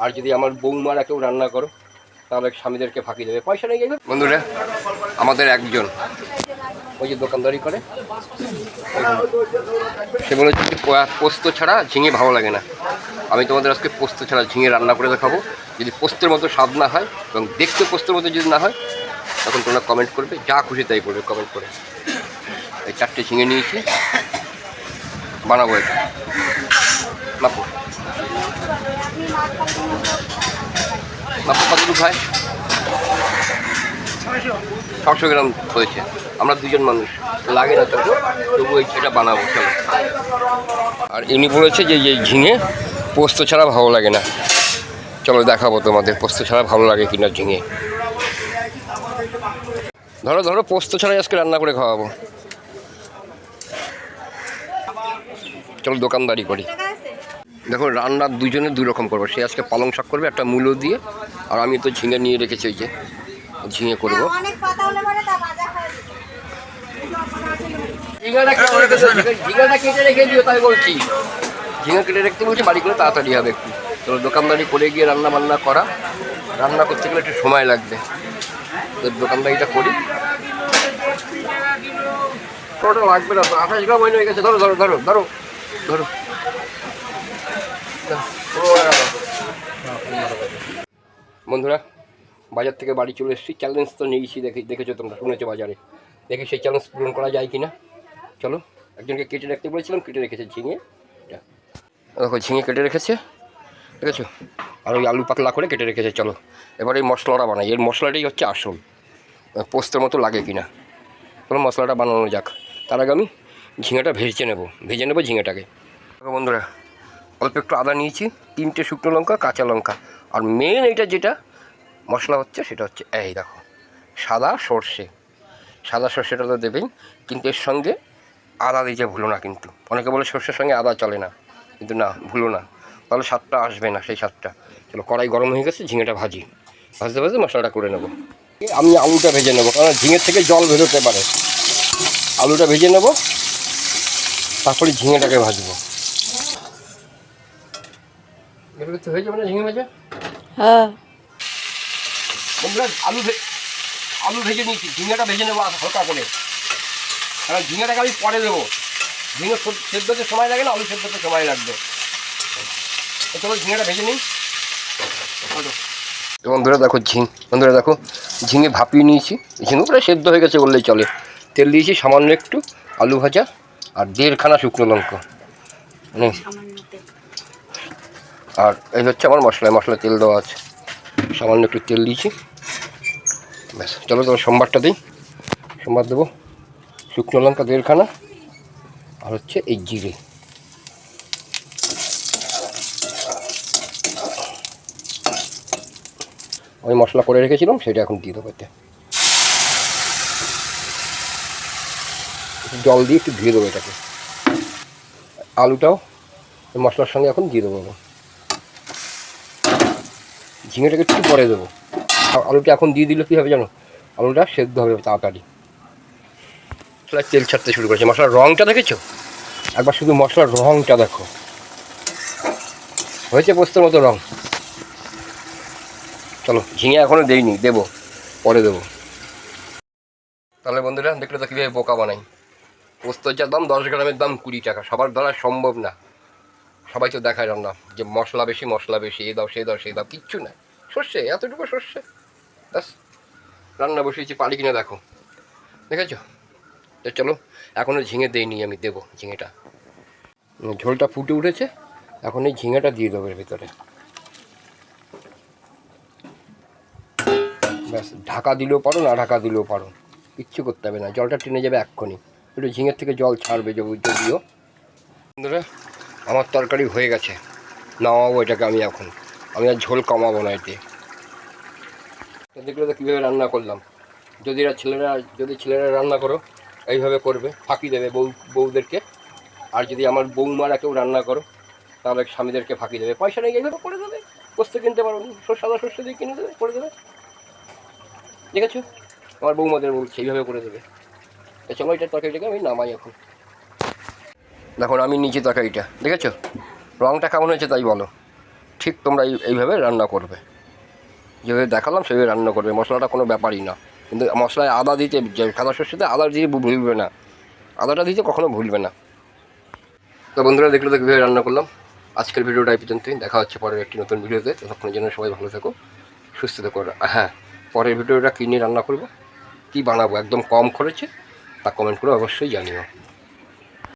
আর যদি আমার বৌমারা কেউ রান্না করো তাহলে স্বামীদেরকে ফাঁকি দেবে, পয়সা নেই গেলে। বন্ধুরা, আমাদের একজন ওই যে দোকানদারি করে, সে বলেছে পোস্ত ছাড়া ঝিঙে ভালো লাগে না। আমি তোমাদের আজকে পোস্ত ছাড়া ঝিঙে রান্না করে দেখাবো। যদি পোস্তের মতো স্বাদ না হয় এবং দেখতে পোস্তের মতো যদি না হয় তখন তোমরা কমেন্ট করবে, যা খুশি তাই করবে কমেন্ট করে। এই 4টে ঝিঙে নিয়েছি, বানাবো এটা। মাপো মাপো কতটুকু হয়? 600 গ্রাম হয়েছে। আমরা দুজন মানুষ, লাগে না তবু এটা বানাবো, চলো। আর ইনি বলেছে যে ঝিঙে পোস্ত ছাড়া ভালো লাগে না। চলো দেখাবো তোমাদের পোস্ত ছাড়া ভালো লাগে কিনা ঝিঙে। ধরো ধরো পোস্ত ছাড়াই আজকে রান্না করে খাওয়াবো। চলো দোকানদারি করি। দেখো রান্না দুজনে দুই রকম করবো। সে আজকে পালং শাক করবে একটা মূলো দিয়ে, আর আমি তো ঝিঙে নিয়ে রেখেছি, ওই যে ঝিঙে করবো। ঝিঙেটা কেটে রেখে দিও, তাই বলছি। ঝিঙে কেটে রাখতে বলছি, বাড়ি করে তাড়াতাড়ি হবে একটু। তো দোকানদারি করে গিয়ে রান্না বান্না করা, রান্না করতে গেলে একটু সময় লাগবে, তো দোকানদারিটা করি। ওটা লাগবে না, 28 গ্রাম হয়ে গেছে। ধরো ধরো ধরো ধরো ধরো। বন্ধুরা, বাজার থেকে বাড়ি চলে এসেছি। চ্যালেঞ্জ তো নিয়েছি, দেখেছো তোমরা, শুনেছো বাজারে। দেখি সেই চ্যালেঞ্জ পূরণ করা যায় কি না। চলো, একজনকে কেটে রাখতে বলেছিলাম, কেটে রেখেছে ঝিঙে। দেখো ঝিঙে কেটে রেখেছে, দেখেছো, আর ওই আলু পাতলা করে কেটে রেখেছে। চলো এবার এই মশলাটা বানাই। এর মশলাটাই হচ্ছে আসল, পোস্তের মতো লাগে কি না। চলো মশলাটা বানানো যাক। তার আগে আমি ঝিঙেটা ভেজে নেবো ঝিঙেটাকে। বন্ধুরা, অল্প একটু আদা নিয়েছি, 3টে শুকনো লঙ্কা, কাঁচা লঙ্কা, আর মেন এইটা যেটা মশলা হচ্ছে সেটা হচ্ছে এই দেখো সাদা সর্ষেটা তো দেবেই, কিন্তু এর সঙ্গে আদা দিতে ভুলো না। কিন্তু অনেকে বলে সর্ষের সঙ্গে আদা চলে না, কিন্তু না, ভুলো না, তাহলে স্বাদটা আসবে না, সেই স্বাদটা। চলো কড়াই গরম হয়ে গেছে, ঝিঙেটা ভাজতে মশলাটা করে নেবো। আমি আলুটা ভেজে নেবো, কারণ ঝিঙের থেকে জল বেরোতে পারে। আলুটা ভেজে নেবো, তারপরে ঝিঙেটাকে ভাজবো। এগুলো তো হয়ে যাবে না ঝিঙে ভাজা? হ্যাঁ। বন্ধুরা, আলু ভেজে নিয়েছি, ঝিঙেটা ভেজে নেবো হালকা করে, কারণ ঝিঙেটাকে আমি পরে দেবো। ঝিঙে সেদ্ধতে সময় লাগে না, আলু সেদ্ধতে সময় লাগবে। চলো ঝিঙেটা ভেজে নিই। বন্ধুরা দেখো ঝিঙে ভাপিয়ে নিয়েছি, ঝিঙে প্রায় সেদ্ধ হয়ে গেছে বললেই চলে। তেল দিয়েছি সামান্য একটু, আলু ভাজা আর 1.5খানা শুকনো লঙ্কা, আর এই হচ্ছে আমার মশলা তেল দেওয়া আছে, সামান্য একটু তেল দিয়েছি। ব্যাস, চলো তোমার সোমবারটা দিই। সোমবার দেবো শুকনো লঙ্কা 1.5খানা, আর হচ্ছে এই জিরে। আমি মশলা করে রেখেছিলাম, সেটা এখন দিয়ে দেবো। এতে জল দিয়ে একটু ধুয়ে দেবো এটাকে। আলুটাও মশলার সঙ্গে এখন দিয়ে দেবো। ঝিঙেটাকে একটু পরে দেবো। আলুটা এখন দিয়ে দিলে কী হবে জানো, আলুটা সেদ্ধ হবে তাড়াতাড়ি। মশলার তেল ছাড়তে শুরু করেছে। মশলার রঙটা দেখেছো একবার, শুধু মশলার রঙটা দেখো, হয়েছে পোস্তের মতো রঙ। চলো ঝিঙে এখনও দেবো, পরে দেবো। তাহলে বন্ধুরা দেখলে তো কীভাবে বোকা বানাই। পোস্তর যা দাম, 10 গ্রামের দাম 20 টাকা। সবার দ্বারা সম্ভব না, সবাই তো দেখায় রান্না যে মশলা বেশি, এ দাও সে দাও, কিচ্ছু না। সর্ষে, এতটুকু সর্ষে, ব্যাস রান্না বসিয়েছি। পারি কিনা দেখেছো। তো চলো, এখনও ঝিঙে দেইনি, আমি দেবো ঝিঙেটা। ঝোলটা ফুটে উঠেছে, এখন এই ঝিঙেটা দিয়ে দেবো এর ভিতরে। ব্যাস, ঢাকা দিলেও পারো, না ঢাকা দিলেও পারো, কিচ্ছু করতে হবে না, জলটা টেনে যাবে এক্ষুনি। একটু ঝিঙের থেকে জল ছাড়বে যদিও। বন্ধুরা, আমার তরকারি হয়ে গেছে, নামাবো এটাকে আমি এখন। আমি আর ঝোল কমাবো না এতে। দেখলে তো কীভাবে রান্না করলাম। যদি ছেলেরা রান্না করো এইভাবে করবে, ফাঁকি দেবে বউদেরকে। আর যদি আমার বৌমারা কেউ রান্না করো তাহলে স্বামীদেরকে ফাঁকি দেবে, পয়সা নেই এইভাবে করে দেবে। পোস্ত কিনতে পারো, সাদা সর্ষে দিয়ে কিনে দেবে, করে দেবে। দেখেছো, আমার বৌমাদের বলছে এইভাবে করে দেবে। চলো এটা তরকারিটাকে আমি নামাই এখন। দেখুন আমি নিচে তরকারিটা দেখেছো, রঙটা কেমন হয়েছে তাই বলো। ঠিক তোমরা এইভাবে রান্না করবে, যেভাবে দেখালাম সেভাবে রান্না করবে। মশলাটা কোনো ব্যাপারই না, কিন্তু মশলায় আদা দিতে, যে সাদা সর্ষেতে আদা দিয়ে ভুলবে না, আদাটা দিতে কখনো ভুলবে না। তো বন্ধুরা দেখলো তো কীভাবে রান্না করলাম। আজকের ভিডিওটা এই পর্যন্তই, দেখা হচ্ছে পরের একটি নতুন ভিডিওতে। ততক্ষণের জন্য সবাই ভালো থেকো, সুস্থ থেকো। হ্যাঁ, পরের ভিডিওটা কী নিয়ে রান্না করবো, কী বানাবো একদম কম খরচে, তা কমেন্ট করে অবশ্যই জানিও।